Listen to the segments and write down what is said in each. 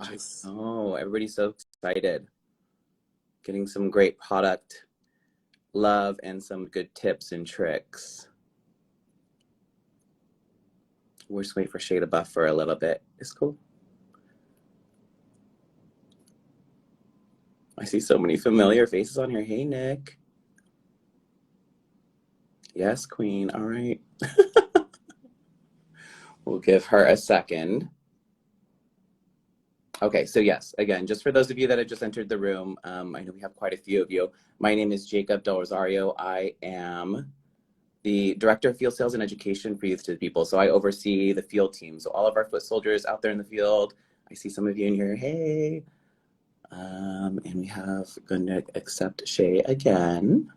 just Oh, everybody's so excited. Getting some great product love and some good tips and tricks. We'll just wait for Shay to buff for a little bit. It's cool. I see so many familiar faces on here. Hey, Nick. Yes, Queen. All right. We'll give her a second. Okay, so yes, again, just for those of you that have just entered the room, I know we have quite a few of you. My name is Jacob Del Rosario. I am the Director of Field Sales and Education for Youth to the People. So I oversee the field team. So all of our foot soldiers out there in the field. I see some of you in here. Hey. And we have going to accept Shay again.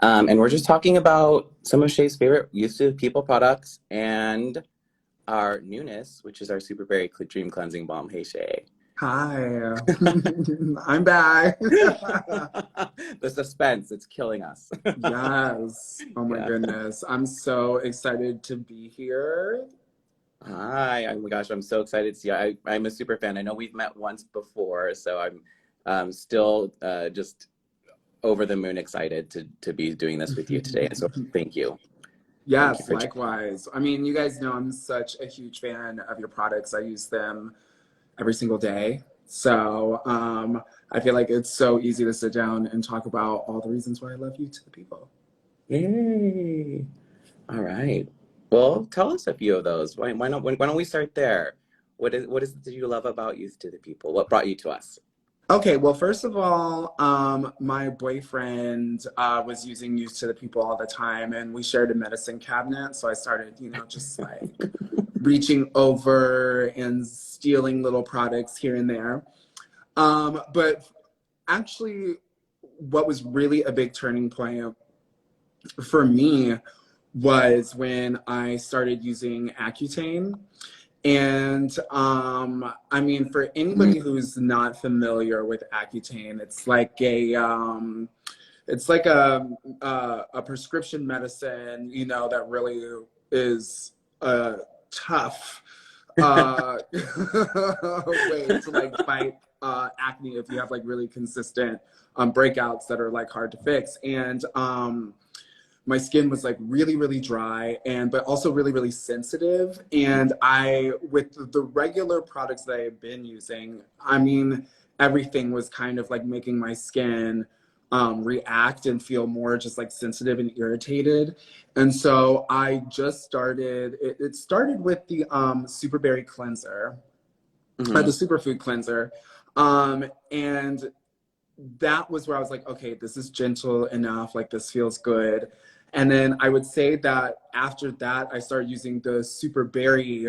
And we're just talking about some of Shay's favorite Youth to the People products and our newness, which is our Super Berry Dream Cleansing Balm. Hey, Shay. hi. I'm back. The suspense, it's killing us. Yes. Oh my goodness. I'm so excited to be here. Hi. Oh my gosh, I'm so excited to see you. I'm a super fan. I know we've met once before, so I'm still just over the moon excited to be doing this with you today. So thank you. Yes, likewise. I mean, you guys know I'm such a huge fan of your products. I use them every single day. So I feel like it's so easy to sit down and talk about all the reasons why I love you to the people. Yay. All right. Well, tell us a few of those. Why don't we start there? What is it that you love about Youth to the People? What brought you to us? Okay, well, first of all, my boyfriend was using Youth to the People all the time, and we shared a medicine cabinet. So I started, just like reaching over and stealing little products here and there. But actually, what was really a big turning point for me was when I started using Accutane. And I mean, for anybody who's not familiar with Accutane, it's like a prescription medicine, that really is a tough way to like fight acne if you have like really consistent breakouts that are like hard to fix. And my skin was like really, really dry but also really, really sensitive. And with the regular products that I had been using, I mean, everything was kind of like making my skin react and feel more just like sensitive and irritated. And so I just started, it started with the Super Berry cleanser, the superfood cleanser. And that was where I was like, okay, this is gentle enough, like this feels good. And then I would say that after that, I started using the Super Berry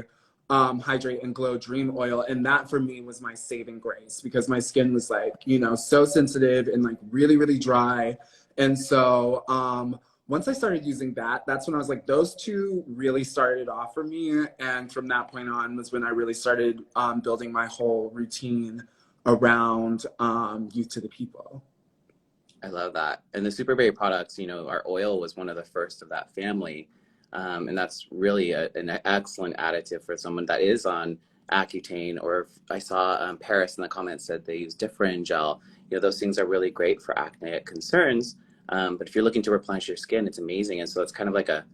Hydrate and Glow Dream Oil. And that for me was my saving grace because my skin was like, so sensitive and like really, really dry. And so once I started using that, that's when I was like, those two really started off for me. And from that point on was when I really started building my whole routine around Youth to the People. I love that. And the Super Berry products, our oil was one of the first of that family. And that's really an excellent additive for someone that is on Accutane, or I saw Paris in the comments said they use Differin gel. Those things are really great for acneic concerns. But if you're looking to replenish your skin, it's amazing. And so it's kind of like a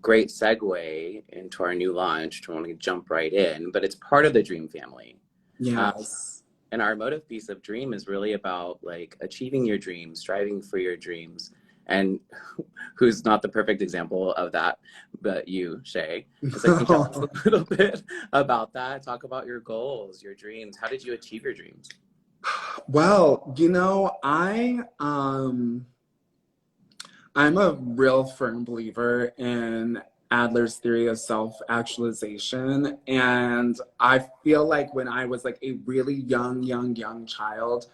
great segue into our new launch to want to jump right in, but it's part of the Dream family. Yes. And our motive piece of Dream is really about like achieving your dreams, striving for your dreams. And who's not the perfect example of that, but you, Shay. So can you tell us a little bit about that? Talk about your goals, your dreams. How did you achieve your dreams? Well, I'm a real firm believer in Adler's theory of self-actualization. And I feel like when I was like a really young child,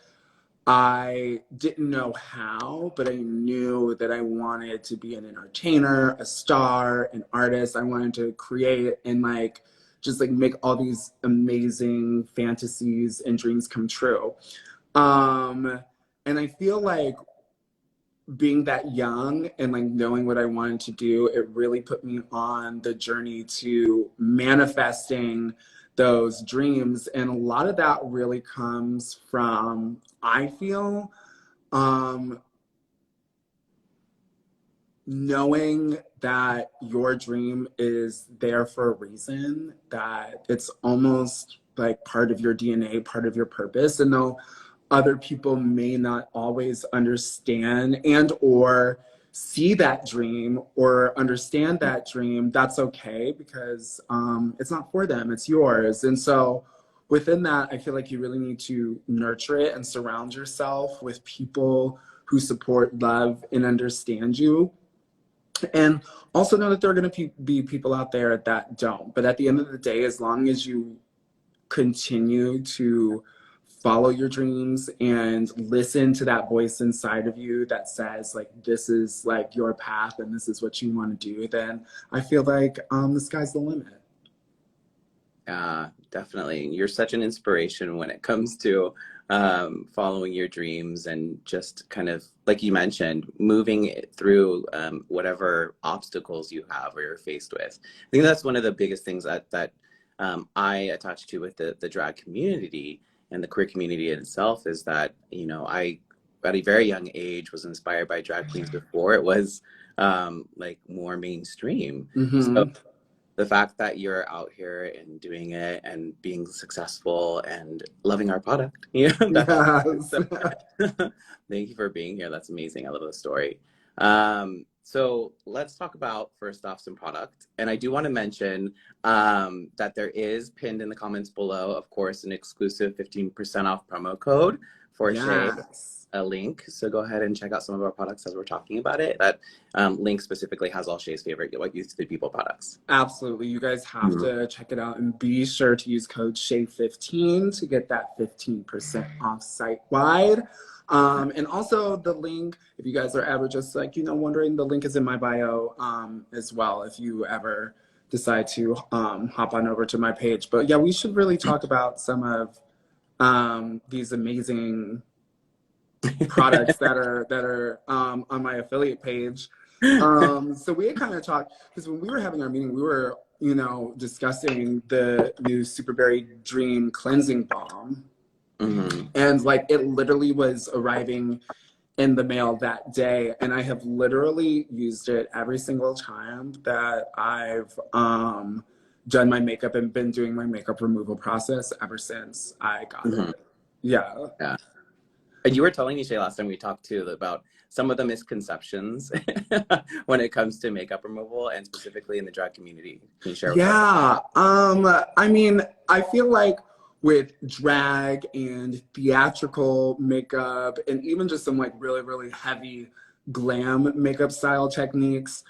I didn't know how, but I knew that I wanted to be an entertainer, a star, an artist. I wanted to create and like just like make all these amazing fantasies and dreams come true. And I feel like being that young and like knowing what I wanted to do, it really put me on the journey to manifesting those dreams. And a lot of that really comes from, I feel, knowing that your dream is there for a reason, that it's almost like part of your DNA, part of your purpose. And though other people may not always understand and or see that dream or understand that dream, that's okay, because it's not for them, it's yours. And so within that, I feel like you really need to nurture it and surround yourself with people who support, love, and understand you. And also know that there are going to be people out there that don't. But at the end of the day, as long as you continue to follow your dreams and listen to that voice inside of you that says, like, this is like your path and this is what you want to do, then I feel like the sky's the limit. Definitely. You're such an inspiration when it comes to following your dreams and just kind of, like you mentioned, moving through whatever obstacles you have or you're faced with. I think that's one of the biggest things that I attach to with the drag community and the queer community itself, is that, you know, I, at a very young age, was inspired by drag queens before it was like more mainstream. Mm-hmm. So the fact that you're out here and doing it and being successful and loving our product, yeah, Yes. thank you for being here. That's amazing. I love the story. So let's talk about, first off, some product. And I do want to mention that there is pinned in the comments below, of course, an exclusive 15% off promo code for shea, a link. So go ahead and check out some of our products as we're talking about it. That link specifically has all Shea's favorite What Used to Be People products. Absolutely. You guys have to check it out, and be sure to use code SHEA15 to get that 15% off site-wide. And also the link, if you guys are ever just like, you know, wondering, the link is in my bio as well, if you ever decide to hop on over to my page. But yeah, we should really talk about some of these amazing products that are on my affiliate page. So we had kind of talked, because when we were having our meeting, we were, you know, discussing the new Superberry Dream Cleansing Balm. Mm-hmm. And like, it literally was arriving in the mail that day, and I have literally used it every single time that I've done my makeup and been doing my makeup removal process ever since I got it. Yeah. And you were telling me, Shea, last time we talked too, about some of the misconceptions when it comes to makeup removal, and specifically in the drag community. Can you share with us? I mean, I feel like with drag and theatrical makeup, and even just some like really, really heavy glam makeup style techniques,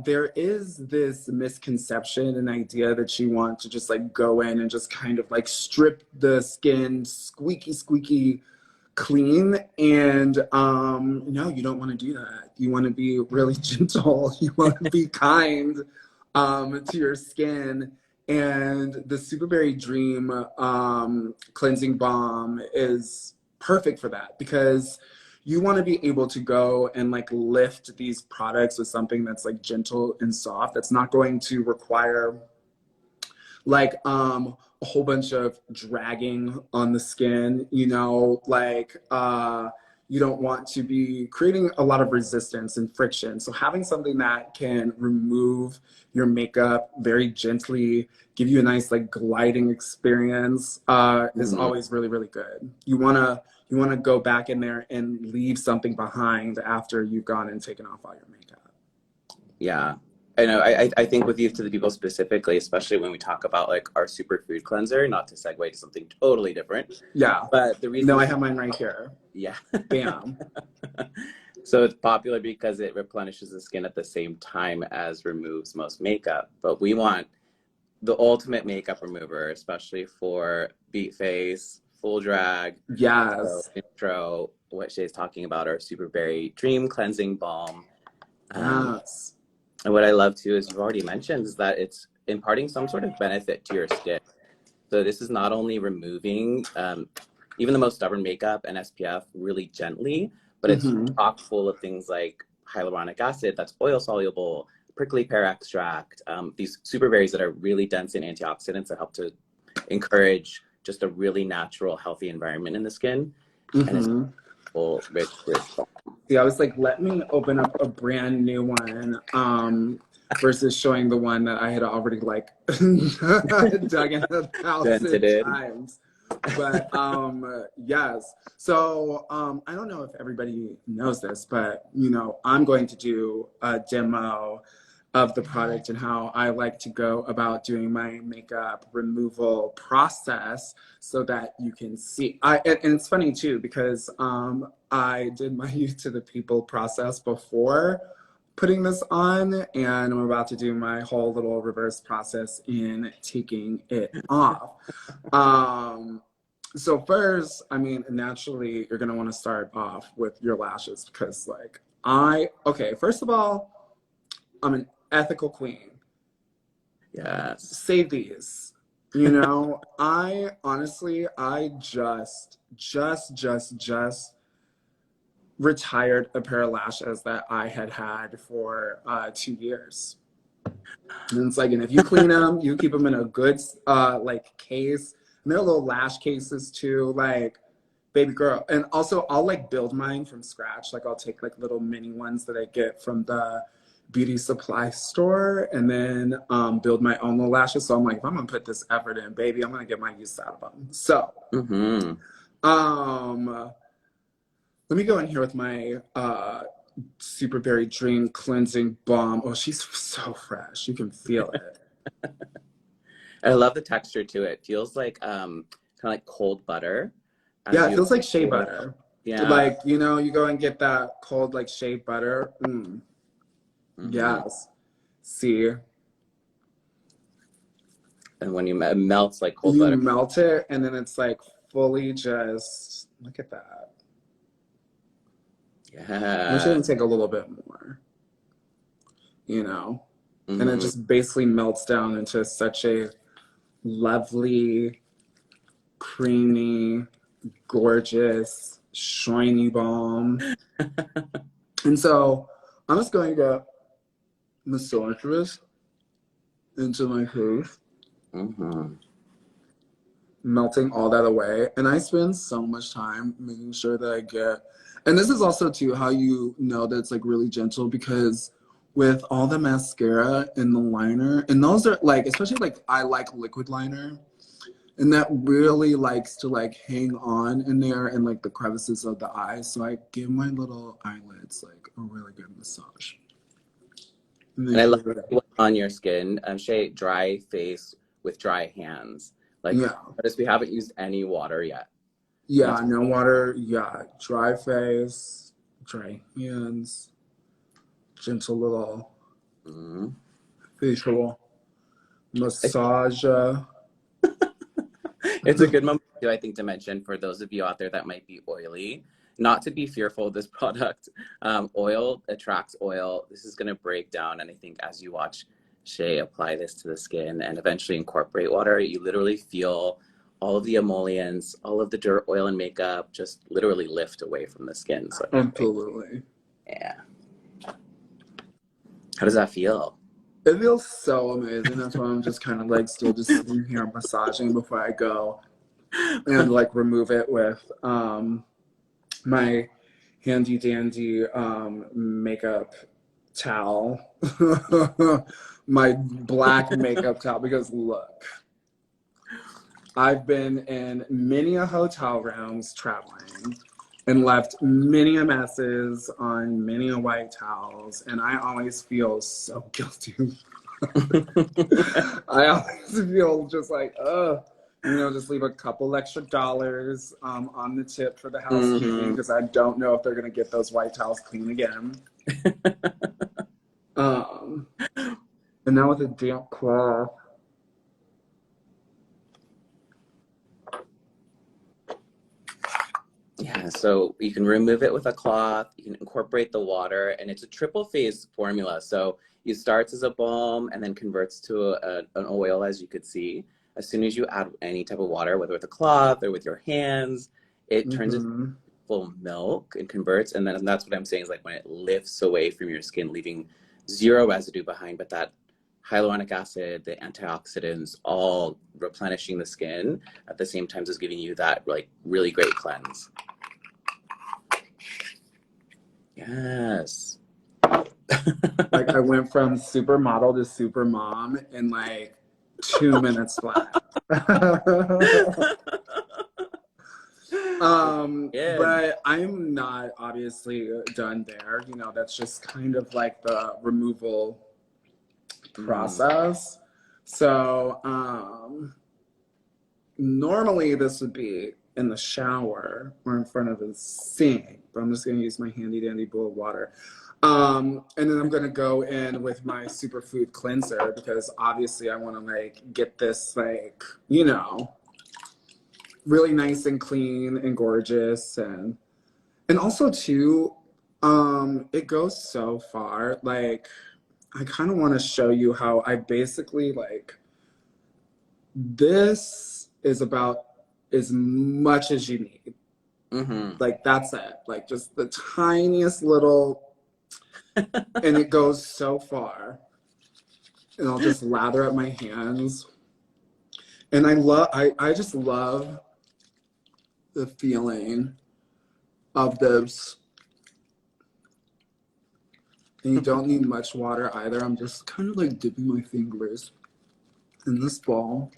there is this misconception and idea that you want to just like go in and just kind of like strip the skin squeaky clean. And no, you don't want to do that. You want to be really gentle. You want to be kind to your skin. And the Superberry Dream cleansing balm is perfect for that, because you want to be able to go and like lift these products with something that's like gentle and soft, that's not going to require like a whole bunch of dragging on the skin, you know, like you don't want to be creating a lot of resistance and friction. So having something that can remove your makeup very gently, give you a nice like gliding experience is always really, really good. You wanna go back in there and leave something behind after you've gone and taken off all your makeup. Yeah. I know. I think with you, to the people specifically, especially when we talk about like our superfood cleanser, not to segue to something totally different. Yeah. But the reason— No, I have mine right here. Yeah. Bam. So it's popular because it replenishes the skin at the same time as removes most makeup. But we want the ultimate makeup remover, especially for beat face, full drag. Yes. So intro, what Shea's talking about, our Superberry Dream Cleansing Balm. Yes. And what I love too, as you've already mentioned, is that it's imparting some sort of benefit to your skin. So this is not only removing even the most stubborn makeup and SPF really gently, but it's chock full of things like hyaluronic acid that's oil soluble, prickly pear extract, these super berries that are really dense in antioxidants that help to encourage just a really natural, healthy environment in the skin. And it's full, rich, rich balm. See, I was like, let me open up a brand new one, versus showing the one that I had already like dug in 1,000 times. But yes. So I don't know if everybody knows this, but you know, I'm going to do a demo of the product and how I like to go about doing my makeup removal process so that you can see. And it's funny too, because I did my youth to the people process before putting this on, and I'm about to do my whole little reverse process in taking it off. So first, I mean, naturally, you're gonna want to start off with your lashes because like okay, first of all, I'm an ethical queen. Yes. Save these. You know, I honestly, I just retired a pair of lashes that I had for 2 years. And it's like, and if you clean them, you keep them in a good like case. And they're little lash cases too, like baby girl. And also I'll like build mine from scratch. Like I'll take like little mini ones that I get from the beauty supply store and then build my own little lashes. So I'm like, if I'm gonna put this effort in, baby, I'm gonna get my use out of them. So let me go in here with my Super Berry Dream Cleansing Balm. Oh, she's so fresh. You can feel it. I love the texture to it. Feels like kind of like cold butter. Yeah, it feels like shea butter. Yeah. Like, you know, you go and get that cold like shea butter. Yes. See. And when you melts like cold butter. You melt it and then it's like fully just, look at that. Yeah. I'm going to take a little bit more, you know, and it just basically melts down into such a lovely, creamy, gorgeous, shiny balm. And so I'm just going to massage this into my face, melting all that away. And I spend so much time making sure that I get, and this is also too how you know that it's like really gentle, because with all the mascara and the liner, and those are like, especially like I like liquid liner, and that really likes to like hang on in there and like the crevices of the eyes. So I give my little eyelids like a really good massage. And I love what's on your skin. Shea, dry face with dry hands. Like, notice we haven't used any water yet. Yeah, no water. Yeah, dry face, dry hands, gentle little facial massage. It's a good moment too, I think, to mention for those of you out there that might be oily, not to be fearful of this product. Oil attracts oil. This is going to break down. And I think as you watch Shea apply this to the skin and eventually incorporate water, you literally feel all of the emollients, all of the dirt, oil, and makeup just literally lift away from the skin. So absolutely. Yeah. How does that feel? It feels so amazing. That's why I'm just kind of like still just sitting here massaging before I go and like remove it with my handy dandy makeup towel, my black makeup towel, because look, I've been in many a hotel rooms traveling and left many a messes on many a white towels, and I always feel so guilty. I always feel just like, you know, just leave a couple extra dollars on the tip for the housekeeping, because I don't know if they're gonna get those white towels clean again. And now with a damp cloth. Yeah, so you can remove it with a cloth, you can incorporate the water, and it's a triple phase formula. So it starts as a balm and then converts to an oil, as you could see. As soon as you add any type of water, whether with a cloth or with your hands, it turns into full milk and converts. And that's what I'm saying is like when it lifts away from your skin, leaving zero residue behind, but that hyaluronic acid, the antioxidants, all replenishing the skin at the same time as giving you that like really great cleanse. Yes. Like I went from supermodel to super mom in like 2 minutes flat. Yeah. But I'm not obviously done there. You know, that's just kind of like the removal process. So, normally this would be in the shower or in front of the sink, but I'm just gonna use my handy dandy bowl of water. And then I'm gonna go in with my superfood cleanser because obviously I wanna like get this like, you know, really nice and clean and gorgeous and also too, it goes so far. Like I kind of want to show you how I basically like this is about as much as you need. Like that's it. Like just the tiniest little, and it goes so far. And I'll just lather up my hands. And I just love the feeling of this. And you don't need much water either. I'm just kind of like dipping my fingers in this bowl.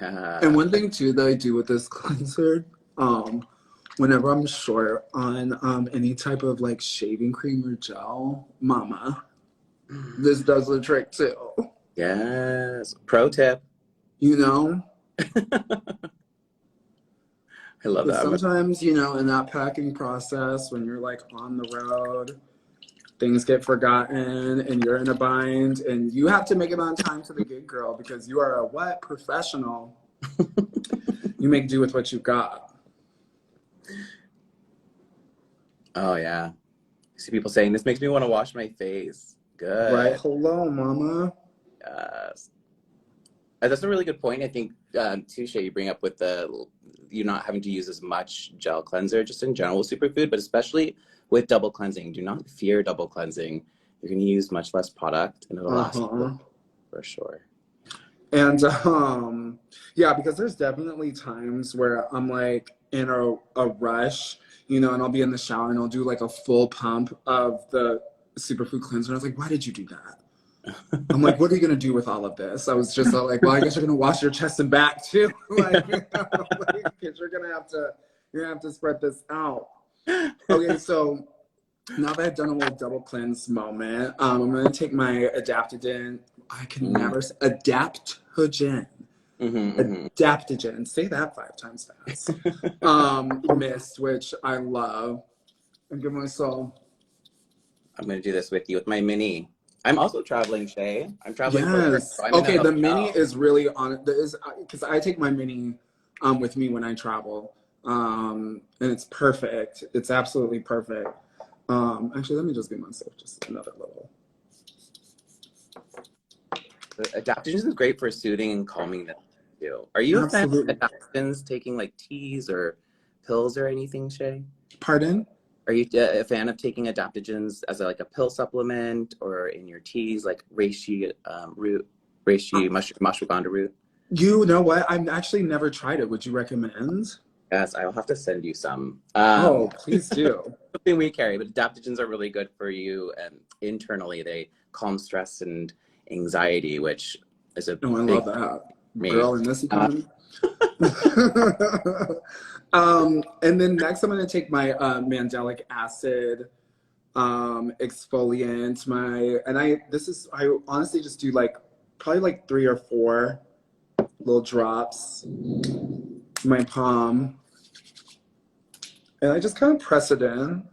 Yeah. And one thing too that I do with this cleanser, whenever I'm short on any type of like shaving cream or gel, mama, this does the trick too. Yes. Pro tip. You know? I love that. Sometimes, you know, in that packing process, when you're like on the road, things get forgotten and you're in a bind and you have to make it on time to the gig, girl, because you are a what? Professional. You make do with what you got. Oh, yeah. I see people saying, this makes me want to wash my face. Good. Right? Hello, mama. Yes. That's a really good point. I think, too, Shea, you bring up with you not having to use as much gel cleanser, just in general with superfood, but especially with double cleansing. Do not fear double cleansing. You're going to use much less product and it'll last for sure. And yeah, because there's definitely times where I'm like in a rush, you know, and I'll be in the shower and I'll do like a full pump of the superfood cleanser. And I was like, why did you do that? I'm like, what are you gonna do with all of this? I was just like, well, I guess you're gonna wash your chest and back too, like, you know, like, 'cause you're gonna have to spread this out. Okay, so now that I've done a little double cleanse moment, I'm gonna take my adaptogen. I can never say adaptogen. Adaptogen. Say that 5 times fast. Mist, which I love, and give myself. I'm gonna do this with you with my mini. I'm also traveling, Shea. I'm traveling. Yes. So okay, the mini is really on. Because I take my mini with me when I travel, and it's perfect. It's absolutely perfect. Actually, let me just give myself just another little. The adaptogens is great for soothing and calming them too. Are you a fan of adaptogens, taking like teas or pills or anything, Shea? Pardon? Are you a fan of taking adaptogens as like a pill supplement or in your teas, like reishi root, reishi ashwagandha root? You know what? I've actually never tried it. Would you recommend? Yes, I'll have to send you some. Oh, please do. Something we carry, but adaptogens are really good for you, and internally they calm stress and anxiety, which is a I big love that. me. Girl in this economy. And then next I'm going to take my mandelic acid exfoliant. I honestly just do like probably like 3 or 4 little drops in my palm. And I just kind of press it in.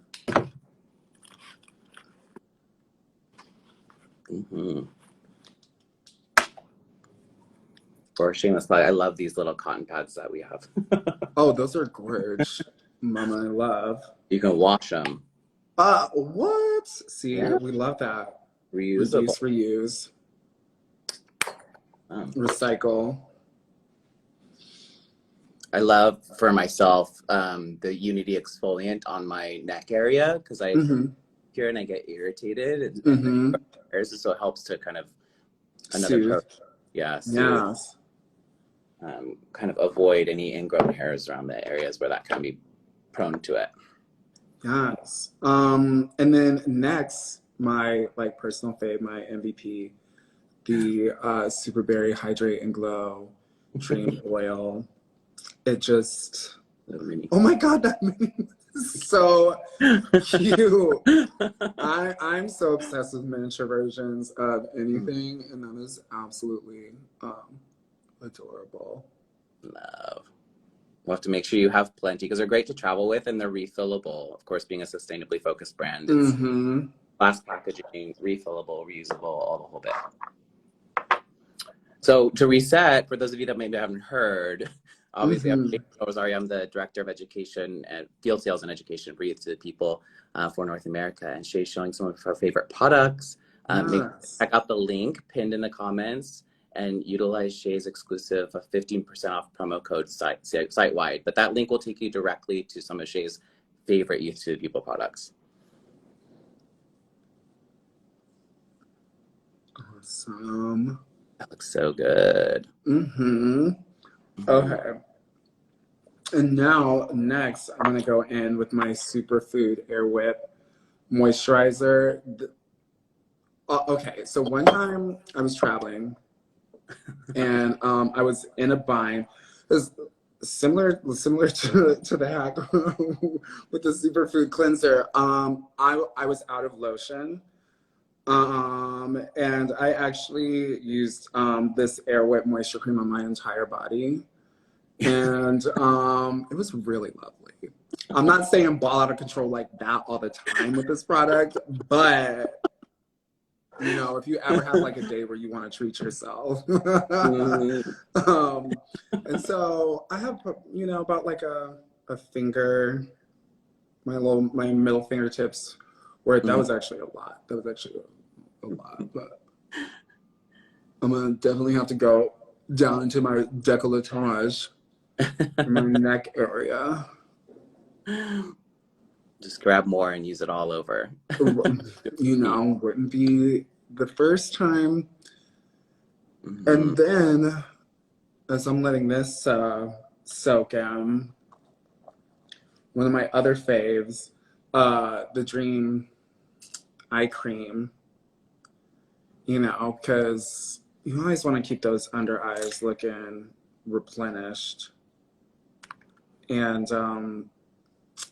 For a shameless plug, I love these little cotton pads that we have. Oh, those are gorgeous. Mama, I love. You can wash them. What? See, we love that. Reusable. Reduce, reuse. Recycle. I love for myself the Unity exfoliant on my neck area because I insecure and I get irritated, Mm-hmm. so it helps to kind of another Soothe. pro, yeah, soothe, Yes. kind of avoid any ingrown hairs around the areas where that can be prone to it. Yes. And then next, my like personal fave, my MVP, the Super Berry Hydrate and Glow Dream Oil. It just, oh my God, that mini is so cute. I'm so obsessed with miniature versions of anything, and that is absolutely adorable. Love. We'll have to make sure you have plenty because they're great to travel with and they're refillable. Of course, being a sustainably focused brand, it's Mm-hmm. glass packaging, refillable, reusable, all the whole bit. So to reset, for those of you that maybe haven't heard, obviously I'm the Director of Education and Field Sales and Education Breathe to the People for North America, and Shay's showing some of her favorite products. Check out the link pinned in the comments and utilize Shay's exclusive 15% off promo code site-wide. But that link will take you directly to some of Shay's favorite Youth to the People products. Awesome. That looks so good. Mm-hmm. Okay. And now, next, I'm going to go in with my Superfood Air Whip Moisturizer. Okay, so one time I was traveling and I was in a bind. It was similar to the hack with the Superfood Cleanser. I was out of lotion. And I actually used this Air Whip moisture cream on my entire body. And it was really lovely. I'm not saying ball out of control like that all the time with this product, but you know, if you ever have like a day where you want to treat yourself. And so I have, you know, about like a finger, my middle fingertips, where that was actually a lot. That was actually a lot, but I'm gonna definitely have to go down into my décolletage, my neck area. Just grab more and use it all over. You know, wouldn't be the first time. And then, as I'm letting this soak in, one of my other faves, the Dream Eye Cream. You know, because you always want to keep those under eyes looking replenished. And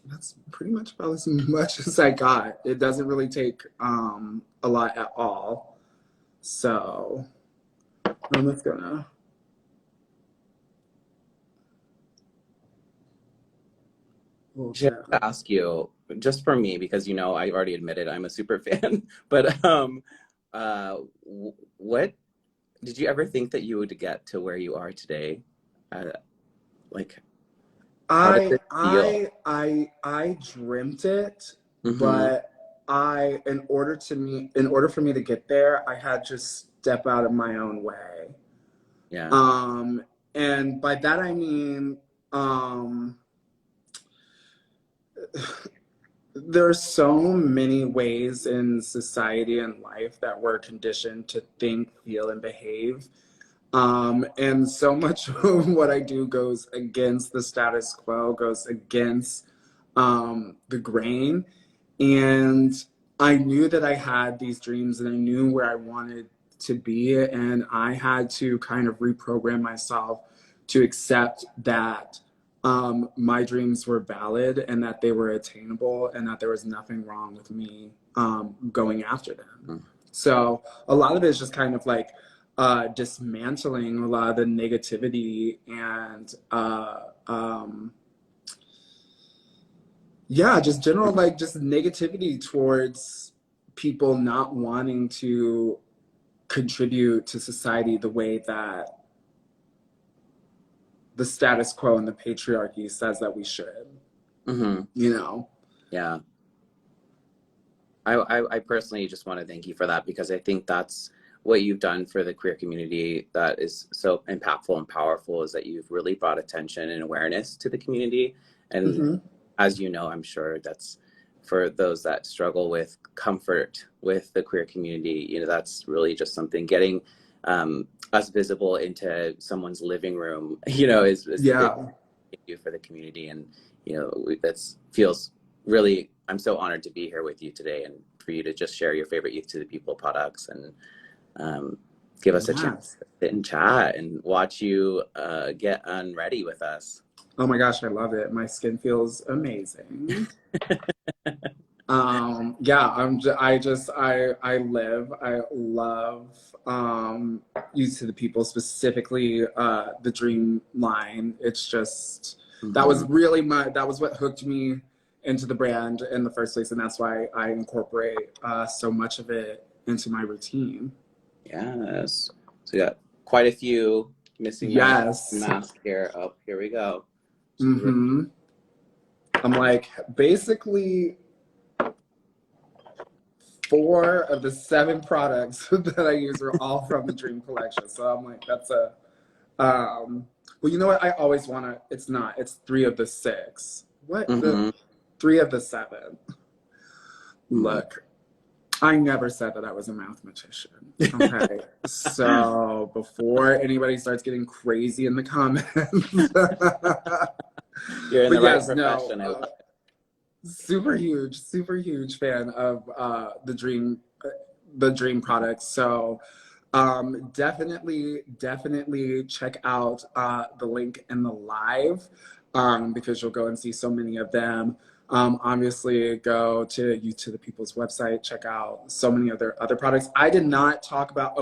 that's pretty much about as much as I got. It doesn't really take a lot at all. So I'm just gonna. Just to ask you, just for me, because you know I already admitted I'm a super fan, but what did you ever think that you would get to where you are today? Like, how did it feel? I dreamt it, but in order for me to get there, I had to step out of my own way. Yeah. And by that I mean there are so many ways in society and life that we're conditioned to think, feel, and behave. And so much of what I do goes against the status quo, goes against the grain. And I knew that I had these dreams and I knew where I wanted to be. And I had to kind of reprogram myself to accept that my dreams were valid and that they were attainable and that there was nothing wrong with me going after them. So a lot of it is just kind of like dismantling a lot of the negativity and yeah, just general like just negativity towards people not wanting to contribute to society the way that the status quo and the patriarchy says that we should. You know? Yeah. I personally just want to thank you for that, because I think that's what you've done for the queer community that is so impactful and powerful, is that you've really brought attention and awareness to the community. And as you know, I'm sure that's for those that struggle with comfort with the queer community, you know, that's really just something getting us visible into someone's living room, you know, is a big Yeah. thank you for the community. And, you know, that's feels really, I'm so honored to be here with you today and for you to just share your favorite Youth to the People products and give us a chance Yes. to sit and chat and watch you get unready with us. Oh my gosh, I love it. My skin feels amazing. Yeah, I love Youth to the People, specifically the Dream line. It's just that was really that was what hooked me into the brand in the first place, and that's why I incorporate so much of it into my routine. Yes. So we got quite a few missing Yes. mask here. Oh, here we go. I'm like, basically 4 of the 7 products that I use are all from the Dream collection. So I'm like, that's a well, you know what? I always want to, it's 3 of the 6. What? The 3 of the 7. Look, I never said that I was a mathematician. Okay. So before anybody starts getting crazy in the comments. You're in the right profession. No, super huge fan of the Dream products. So definitely check out the link in the live because you'll go and see so many of them. Obviously go to Youth to the People's website, check out so many of their other products. I did not talk about,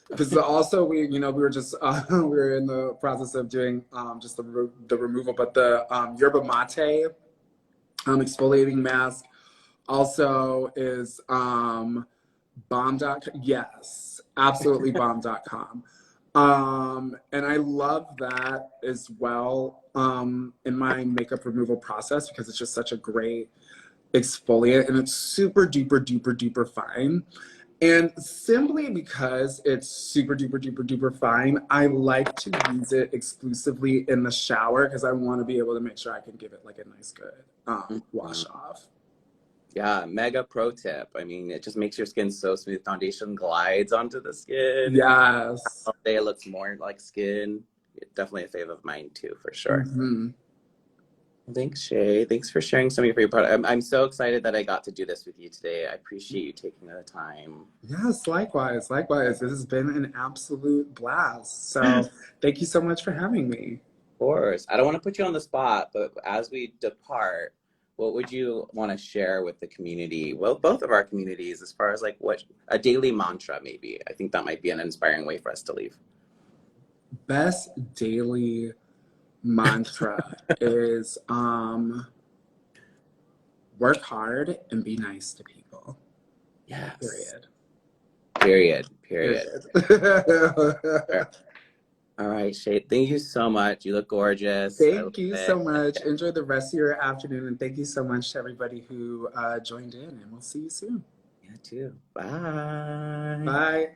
because also we were just we were in the process of doing just the removal, but the yerba mate exfoliating mask also is balm.com. Yes, absolutely balm.com. And I love that as well in my makeup removal process because it's just such a great exfoliant and it's super duper fine. And simply because it's super duper fine, I like to use it exclusively in the shower because I want to be able to make sure I can give it like a nice good wash off. Yeah, mega pro tip. I mean, it just makes your skin so smooth. Foundation glides onto the skin. Yes. All day it looks more like skin. Definitely a fave of mine too, for sure. Thanks, Shay. Thanks for sharing some of your product. I'm so excited that I got to do this with you today. I appreciate you taking the time. Yes, likewise. This has been an absolute blast. So thank you so much for having me. Of course. I don't want to put you on the spot, but as we depart, what would you want to share with the community? Well, both of our communities, as far as like what a daily mantra, maybe. I think that might be an inspiring way for us to leave. Best daily mantra is work hard and be nice to people. Yes. Period. All right, Shay, thank you so much. You look gorgeous. Thank you so much. Enjoy the rest of your afternoon, and thank you so much to everybody who joined in, and we'll see you soon. Yeah, too. Bye. Bye.